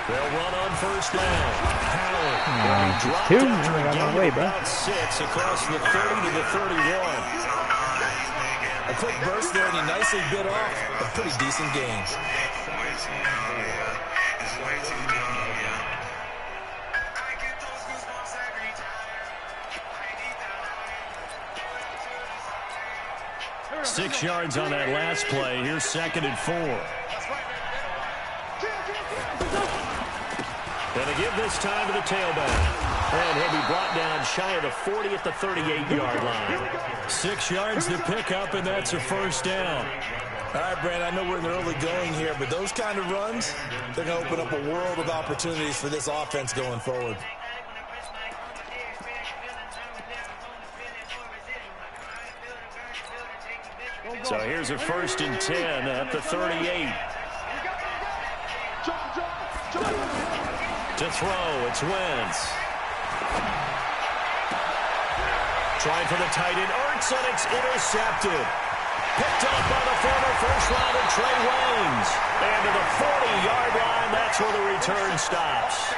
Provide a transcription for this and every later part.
They'll run on first down. Howard will be dropped two. after a I got gain my way, of bro. about 6 across the 30 to the 31. A quick burst there, and he nicely bit off a pretty decent gain. Six yards on that last play. Here's 2nd and 4. And a give this time to the tailback. And he'll be brought down shy of the 40 at the 38-yard line. 6 yards to pick up, and that's a first down. All right, Brandon, I know we're in the early going here, but those kind of runs, they're going to open up a world of opportunities for this offense going forward. So here's a 1st and 10 at the 38. To throw, it's Wentz. Trying for the tight end, Ertz, and it's intercepted. Picked up by the former first-rounder Trey Waynes. And to the 40-yard line, that's where the return stops.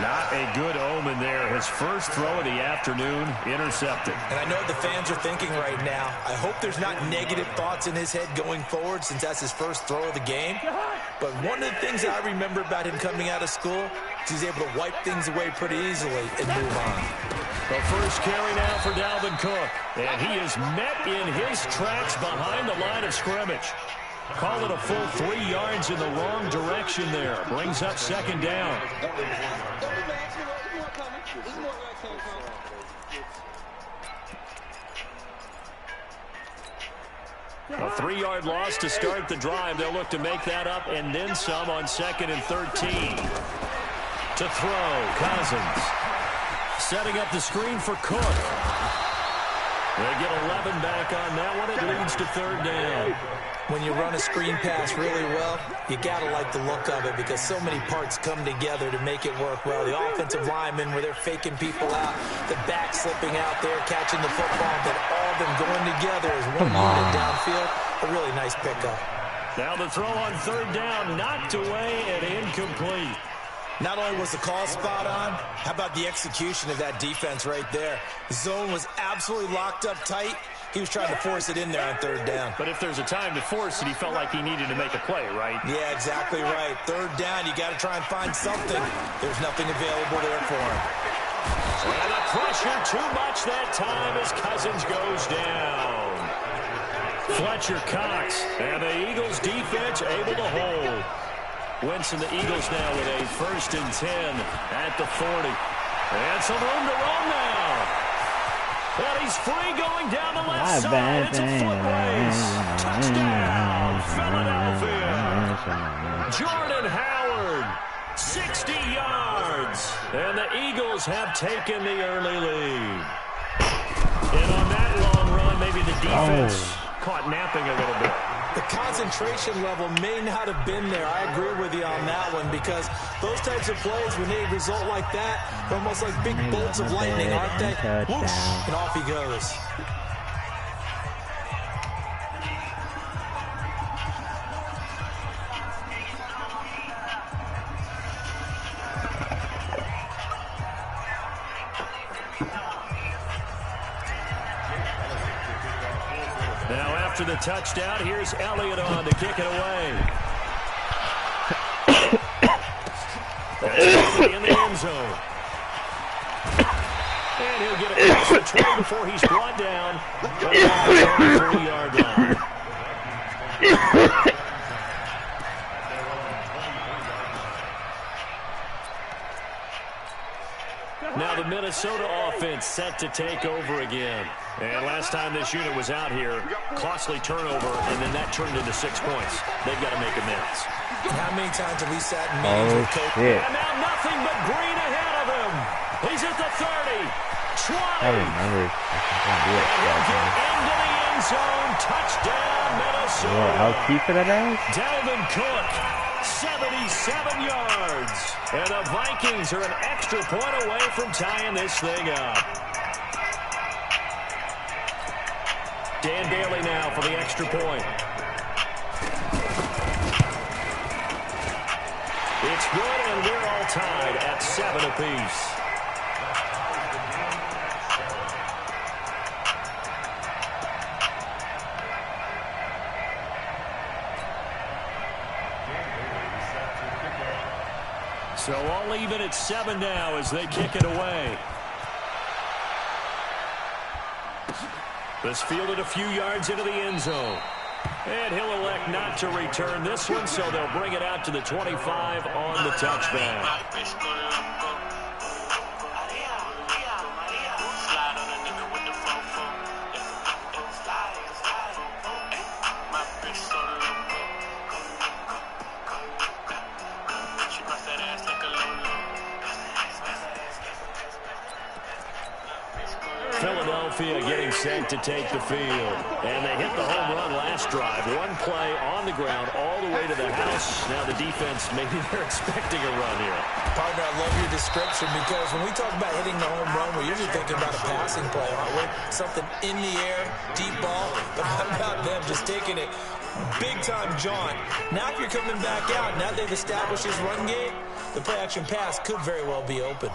Not a good omen there. His first throw of the afternoon, intercepted. And I know what the fans are thinking right now. I hope there's not negative thoughts in his head going forward since that's his first throw of the game. But one of the things that I remember about him coming out of school is he's able to wipe things away pretty easily and move on. The first carry now for Dalvin Cook. And he is met in his tracks behind the line of scrimmage. Call it a full 3 yards in the wrong direction there. Brings up 2nd down. A 3-yard loss to start the drive. They'll look to make that up and then some on 2nd and 13. To throw, Cousins. Setting up the screen for Cook. They get 11 back on that one. It leads to 3rd down. When you run a screen pass really well, you got to like the look of it because so many parts come together to make it work well. The offensive linemen, where they're faking people out, the back slipping out there, catching the football, but all of them going together as one unit downfield. A really nice pickup. Now the throw on 3rd down, knocked away and incomplete. Not only was the call spot on, how about the execution of that defense right there? The zone was absolutely locked up tight. He was trying to force it in there on 3rd down. But if there's a time to force it, he felt like he needed to make a play, right? Yeah, exactly right. 3rd down, you got to try and find something. There's nothing available there for him. And the pressure too much that time as Cousins goes down. Fletcher Cox and the Eagles defense able to hold. Wentz and the Eagles now with a 1st and 10 at the 40. And some room to run now. And he's free going down the left side. It's a foot race. Touchdown, Philadelphia. Jordan Howard, 60 yards. And the Eagles have taken the early lead. And on that long run, maybe the defense caught napping a little bit. The concentration level may not have been there. I agree with you on that one because those types of plays, when they result like that, they're almost like big bolts of lightning, aren't they? Whoosh, and off he goes. Now after the touchdown, here's Elliott on to kick it away. In the end zone. And he'll get across the trail before he's brought down on the 3-yard line. Now the Minnesota offense set to take over again. And last time this unit was out here, costly turnover, and then that turned into 6 points. They've got to make amends. How many times have we sat in meetings with Coach? And now nothing but green ahead of him. He's at the 30, 20. I remember. And he'll get into the end zone. Touchdown, Minnesota. I'll keep it at that. Dalvin Cook, 77 yards. And the Vikings are an extra point away from tying this thing up. Dan Bailey now for the extra point. It's good, and we're all tied at 7 apiece. So all even at 7 now as they kick it away. This fielded a few yards into the end zone. And he'll elect not to return this one, so they'll bring it out to the 25 on the touchback. Philadelphia getting set to take the field. And they hit the home run last drive. One play on the ground all the way to the house. Now the defense, maybe they're expecting a run here. Partner, I love your description because when we talk about hitting the home run, we're usually thinking about a passing play, aren't we? Something in the air, deep ball. But how about them just taking it big-time jaunt? Now if you're coming back out, now they've established his run game, the play-action pass could very well be open.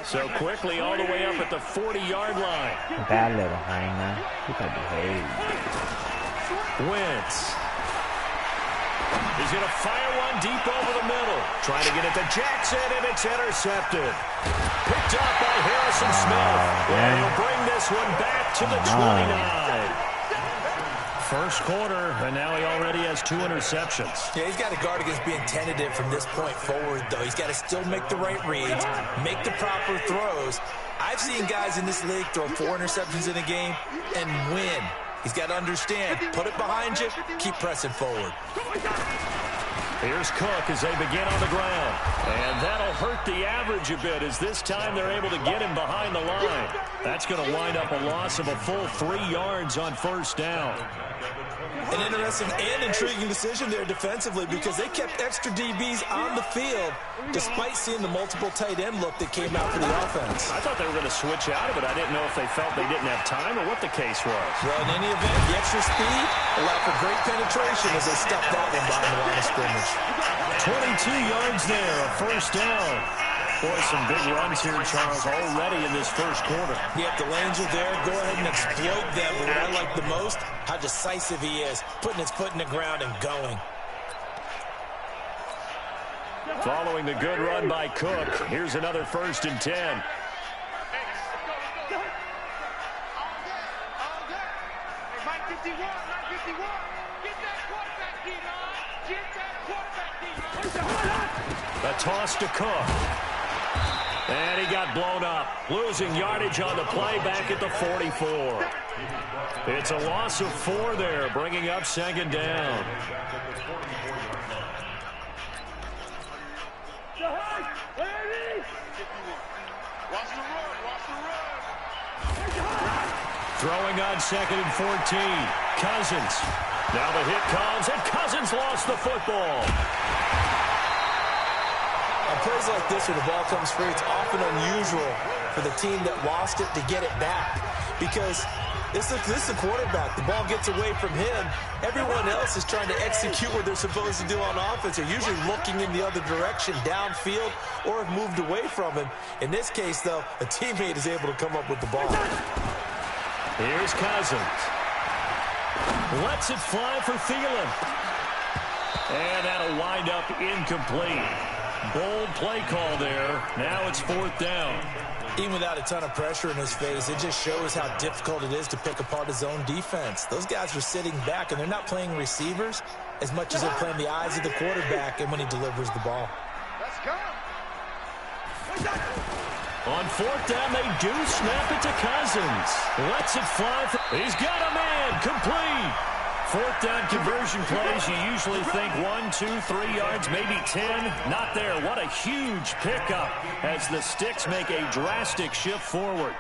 So quickly all the way up at the 40-yard line. Bad little behind now. He can behave. Wentz. He's going to fire one deep over the middle. Trying to get it to Jackson, and it's intercepted. Picked up by Harrison Smith. And he'll bring this one back to the 29. First quarter, and now he already has 2 interceptions. Yeah, he's got to guard against being tentative from this point forward, though. He's got to still make the right reads, make the proper throws. I've seen guys in this league throw 4 interceptions in a game and win. He's got to understand, put it behind you, keep pressing forward. Here's Cook as they begin on the ground. And that'll hurt the average a bit as this time they're able to get him behind the line. That's going to wind up a loss of a full 3 yards on first down. An interesting and intriguing decision there defensively because they kept extra DBs on the field despite seeing the multiple tight end look that came out for the offense. I thought they were going to switch out of it. I didn't know if they felt they didn't have time or what the case was. Well, in any event, the extra speed allowed for great penetration as they stuffed that one behind the line of scrimmage. 22 yards there, a first down. Boy, some big runs here, Charles, already in this first quarter. Yeah, if the lanes are there, go ahead and exploit them. But what I like the most, how decisive he is, putting his foot in the ground and going. Following the good run by Cook, here's another 1st and 10. A toss to Cook. And he got blown up. Losing yardage on the play back at the 44. It's a loss of 4 there, bringing up 2nd down. Throwing on 2nd and 14. Cousins. Now the hit comes, and Cousins lost the football. On plays like this where the ball comes free, it's often unusual for the team that lost it to get it back because this is the quarterback. The ball gets away from him. Everyone else is trying to execute what they're supposed to do on offense. They're usually looking in the other direction, downfield, or have moved away from him. In this case, though, a teammate is able to come up with the ball. Here's Cousins. Lets it fly for Thielen. And that'll wind up incomplete. Bold play call there. Now it's 4th down. Even without a ton of pressure in his face, it just shows how difficult it is to pick apart his own defense. Those guys are sitting back, and they're not playing receivers as much as they're playing the eyes of the quarterback and when he delivers the ball. Let's go. On 4th down, they do snap it to Cousins. Lets it fly. He's got a man. Complete. 4th down conversion plays, you usually think 1, 2, 3 yards, maybe 10. Not there. What a huge pickup as the Sticks make a drastic shift forward.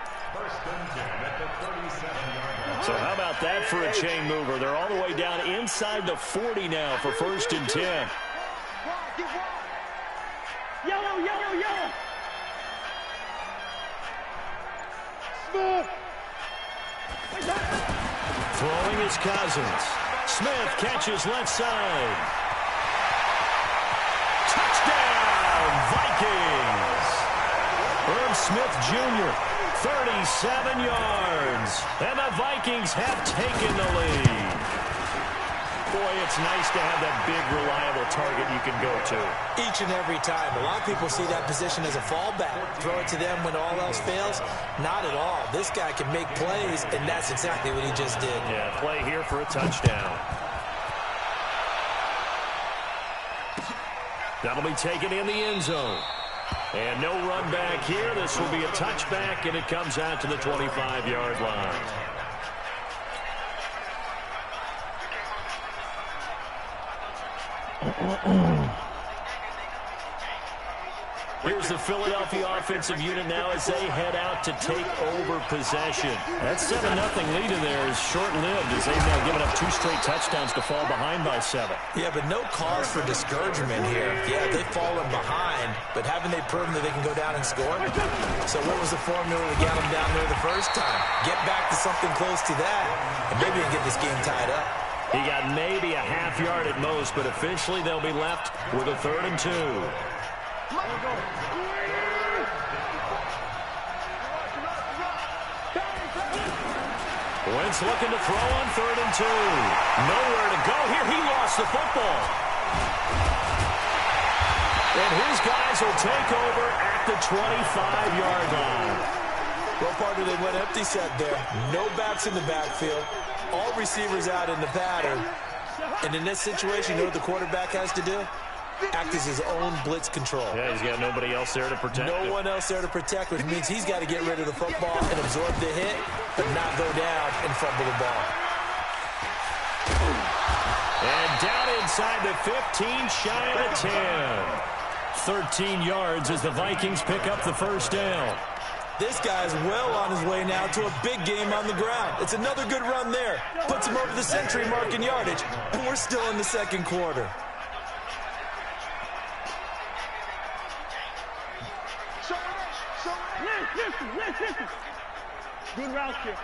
So how about that for a chain mover? They're all the way down inside the 40 now for 1st and 10. Yellow, yellow, yellow. Throwing is Cousins. Smith catches left side. Touchdown, Vikings! Irv Smith Jr., 37 yards. And the Vikings have taken the lead. Boy, it's nice to have that big, reliable target you can go to. Each and every time. A lot of people see that position as a fallback. Throw it to them when all else fails. Not at all. This guy can make plays, and that's exactly what he just did. Yeah, play here for a touchdown. That'll be taken in the end zone. And no run back here. This will be a touchback, and it comes out to the 25-yard line. Here's the Philadelphia offensive unit now as they head out to take over possession. That 7-0 lead in there is short-lived as they've now given up 2 straight touchdowns to fall behind by 7. Yeah, but no cause for discouragement here. Yeah, they've fallen behind, but haven't they proven that they can go down and score? So what was the formula to get them down there the first time? Get back to something close to that, and maybe get this game tied up. He got maybe a half yard at most, but officially they'll be left with a 3rd and 2. Wentz looking to throw on 3rd and 2. Nowhere to go here. He lost the football. And his guys will take over at the 25-yard line. Well, partner, they went empty set there. No backs in the backfield. All receivers out in the pattern. And in this situation, you know what the quarterback has to do? Act as his own blitz control. Yeah, he's got nobody else there to protect him. No one else there to protect, which means he's got to get rid of the football and absorb the hit, but not go down and fumble the ball. And down inside the 15, shy of the 10. 13 yards as the Vikings pick up the first down. This guy's well on his way now to a big game on the ground. It's another good run there. Puts him over the century mark in yardage, and we're still in the second quarter. Listen. Good route here.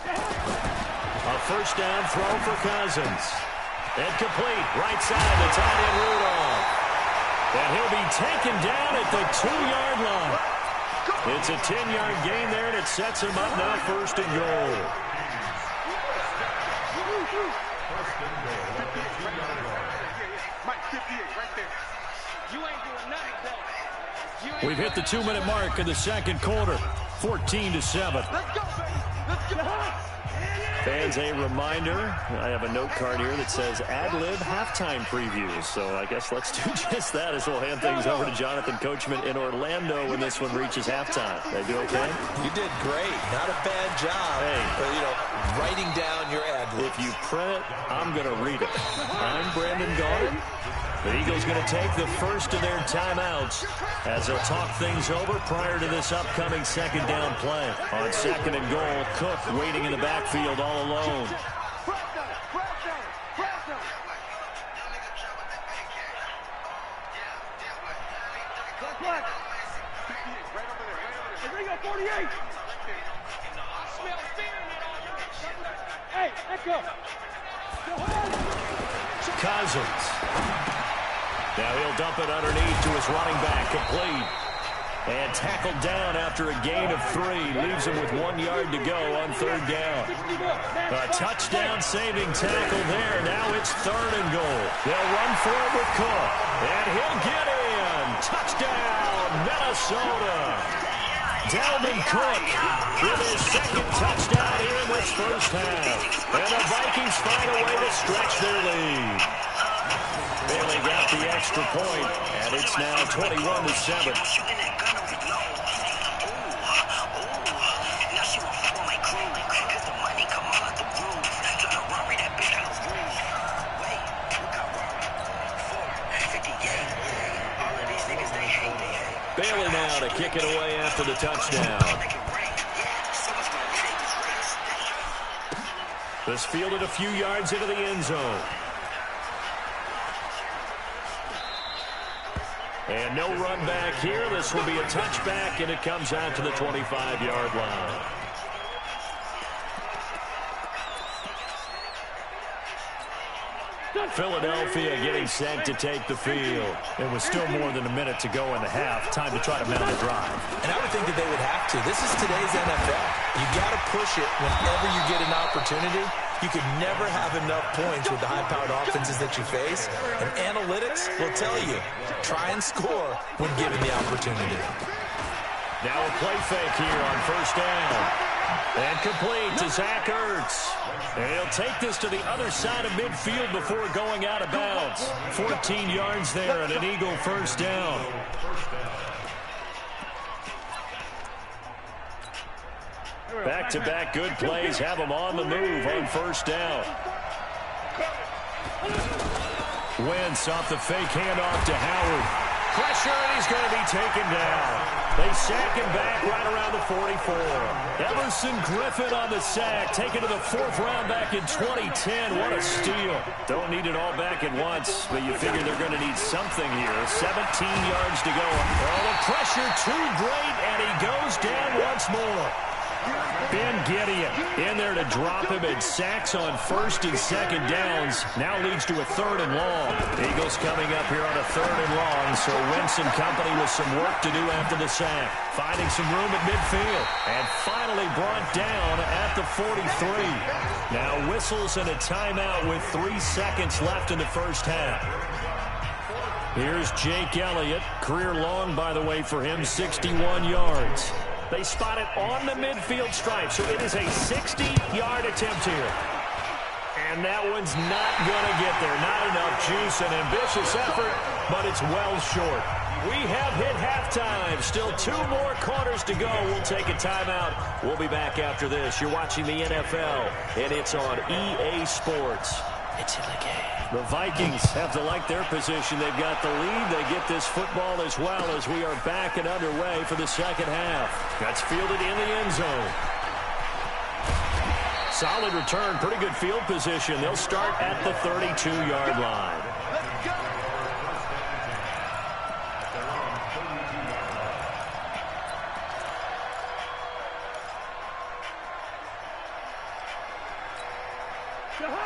A first down throw for Cousins. And complete. Right side to tight end Rudolph. And he'll be taken down at the 2-yard line. It's a 10-yard gain there, and it sets him up now 1st and goal. We've hit the 2-minute mark in the second quarter. 14-7. Fans, a reminder, I have a note card here that says ad-lib halftime previews. So I guess let's do just that as we'll hand things over to Jonathan Coachman in Orlando when this one reaches halftime. They do okay? You did great. Not a bad job. Hey. But, writing down your ad-libs. If you print it, I'm going to read it. I'm Brandon Gaudin. The Eagles going to take the first of their timeouts as they'll talk things over prior to this upcoming second down play. On 2nd and goal, Cook waiting in the backfield all alone. Hey, let's go. Cousins. Now he'll dump it underneath to his running back, complete. And tackled down after a gain of 3. Leaves him with 1 yard to go on 3rd down. A touchdown saving tackle there. Now it's 3rd and goal. They'll run for it with Cook. And he'll get in. Touchdown, Minnesota. Dalvin Cook with his 2nd touchdown here in this first half. And the Vikings find a way to stretch their lead. Bailey got the extra point, and it's now 21-7. Bailey now to kick it away after the touchdown. This fielded a few yards into the end zone. And no run back here. This will be a touchback, and it comes out to the 25-yard line. Philadelphia getting set to take the field. It was still more than a minute to go in the half. Time to try to mount a drive. And I would think that they would have to. This is today's NFL. You got to push it whenever you get an opportunity. You could never have enough points with the high-powered offenses that you face. And analytics will tell you, try and score when given the opportunity. Now a play fake here on first down. And complete to Zach Ertz. And he'll take this to the other side of midfield before going out of bounds. 14 yards there and an Eagle first down. Back-to-back good plays have him on the move on first down. Wentz off the fake handoff to Howard. Pressure, and he's going to be taken down. They sack him back right around the 44. Emerson Griffin on the sack, taken to the 4th round back in 2010. What a steal. Don't need it all back at once, but you figure they're going to need something here. 17 yards to go. Oh, the pressure too great, and he goes down once more. Ben Gideon in there to drop him, and sacks on 1st and 2nd downs. Now leads to a 3rd and long. Eagles coming up here on a 3rd and long, so Wentz and company with some work to do after the sack. Finding some room at midfield, and finally brought down at the 43. Now whistles and a timeout with 3 seconds left in the first half. Here's Jake Elliott. Career long, by the way, for him, 61 yards. They spot it on the midfield stripe, so it is a 60-yard attempt here. And that one's not going to get there. Not enough juice, an ambitious effort, but it's well short. We have hit halftime. Still 2 more quarters to go. We'll take a timeout. We'll be back after this. You're watching the NFL, and it's on EA Sports. It's in the game. The Vikings have to like their position. They've got the lead. They get this football as well as we are back and underway for the second half. That's fielded in the end zone. Solid return, pretty good field position. They'll start at the 32-yard line.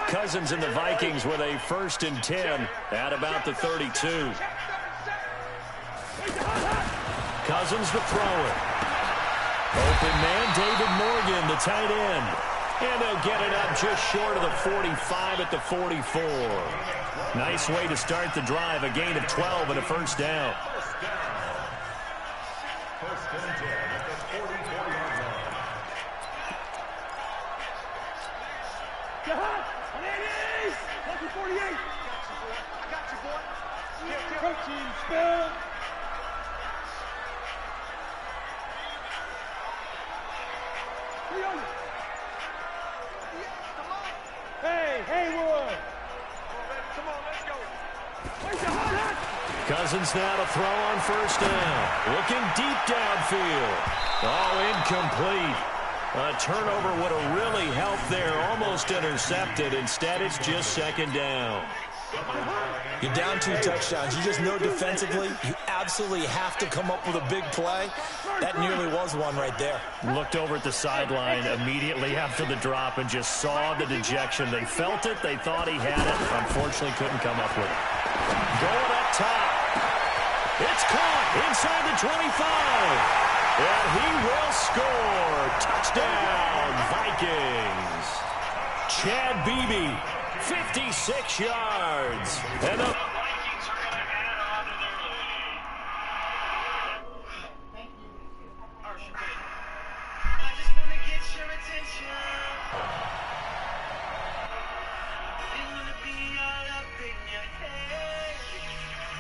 Cousins and the Vikings with a 1st and 10 at about the 32. Cousins the thrower. Open man, David Morgan, the tight end. And they'll get it up just short of the 45 at the 44. Nice way to start the drive, a gain of 12 and a first down. Cousins now to throw on first down. Looking deep downfield. Oh, incomplete. A turnover would have really helped there. Almost intercepted. Instead, it's just 2nd down. You're down 2 touchdowns. You just know defensively you absolutely have to come up with a big play. That nearly was one right there. Looked over at the sideline immediately after the drop and just saw the dejection. They felt it. They thought he had it. Unfortunately, couldn't come up with it. Going up top. It's caught inside the 25. And he will score. Touchdown, Vikings. Chad Beebe, 56 yards. And up.